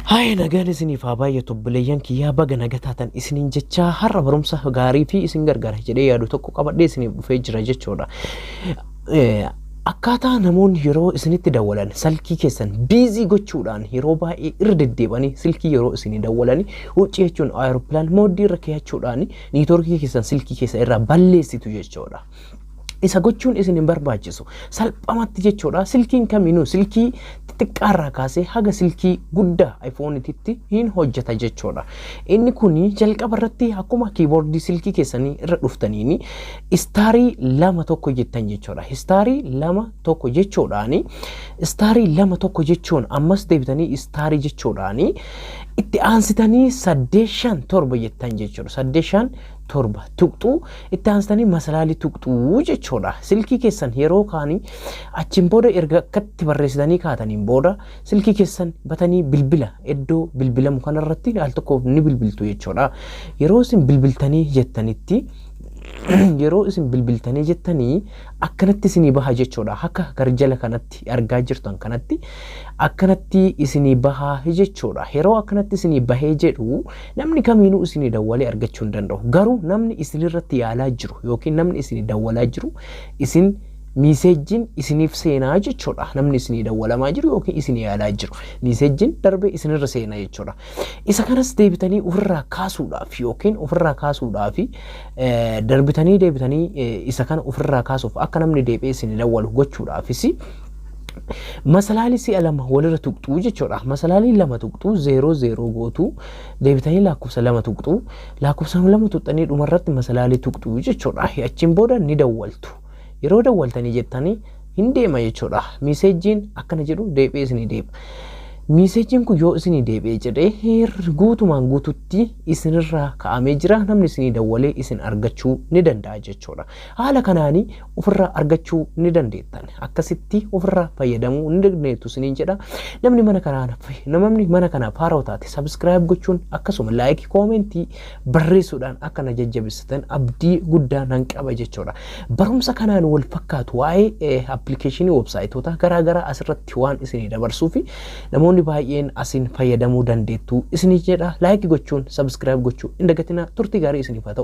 Hai nagaan isiniif haa baay'atu obboleeyyan kiyyaa baga nagataatan isiniin jechaa har'a barumsa gaarii fi isin gargaara jedhee yaadu tokko qabadhee isiniif dhufee jira jechuudha. Akkaataa namoonni yeroo isinitti dawwalan silkii keessan biizii gochuudhaan yeroo baay'ee irra deddeebanii silkii yeroo isinii dawwalanii huccii jechuun ayiroopilaan mooddii irra keeyyachuudhaan niitoorkii keessan silkii keessa irraa balleessitu jechuudha. Isa gochuun isin hin barbaachisu salphamatti jechuudha. Silkiin kamiinuu silkii xixiqqaarraa kaasee haga silkii guddaa iPhone-titti hin hojjeta jechuudha. Inni kuni jalqaba irratti akkuma kiiboordii silkii keessanii irra dhuftaniini istaarii 2 jettan jechuudha. Istaarii 2 jechuudhaani istaarii 2 jechuun ammas deebitanii istaarii jechuudhaani itti aansitanii 8-7 jettan jechuudha. 8-7 tuqxuu itti aansitanii masalaalii tuqxuu jechuudha. Silkii keessan yeroo kaanii achiin booda erga akkatti barreessitanii kaataniin booda silkii keessan batanii bilbila iddoo bilbilamu kanarratti al tokko ni bilbiltu jechuudha. Yeroo isin bilbiltanii jettanitti yeroo isin bilbiltanii jettanii akkanatti isinii baha jechuudha. Akka garjala kanatti argaa jirtan kanatti akkanatti isinii baha jechuudha. Yeroo akkanatti isinii bahee jedhu namni kamiinuu isinii dawwalee argachuu hin danda'u. Garuu namni isinirratti yaalaa jiru yookiin namni isinii dawwalaa jiru isin miiseejiin isiniif seenaa jechuudha. Namni isinii dawwalamaa jiru yookiin isinii yaalaa jiru miiseejiin darbee isinirra seenaa jechuudha. Isa kanas deebitanii ofirraa kaasuudhaaf yookiin ofirraa kaasuudhaaf darbitanii deebitanii isa kana ofirraa kaasuuf akka namni deebee isinii dawwalu gochuudhaafis masalaalii si'a 2 walirra tuqxuu jechuudha. Masalaalii 2 tuqxuu 00 gootuu deebitanii lakkoofsa 2 tuqxuu lakkoofsa 2 tuqxanii dhumarratti masalaalii tuqxuu jechuudha. Achiin booda ni dawwaltu. Yeroo dawwaltanii jettanii hin deema jechuudha. Miiseejiin akkana jedhu deebee isinii deema. Miiseejiin kun yoo isinii deebee jedhee guutumaan guututti isinirraa kaa'amee jira. Namni isinii dawwalee isin argachuu ni danda'a jechuudha. Haala kanaanii ofirraa argachuu ni dandeettan. Akkasitti ofirraa fayyadamuu ni dandeettu isiniin jedha. Namni mana kanaaf haaraa taate subscribe gochuun akkasuma like koomentii barreessuudhaan akka na jajjabeessitan abdii guddaa nan qaba jechuudha. Barumsa kanaan wal fakkaatu waa'ee appilikeeshinii websaayitoota garaagaraa asirratti waan isinii dabarsuufi namoonni baay'een asin fayyadamuu dandeettu isinii jedha. Like gochuun subscribe gochuu hin dagatinaa. Turtii gaarii isiniif haa ta'u.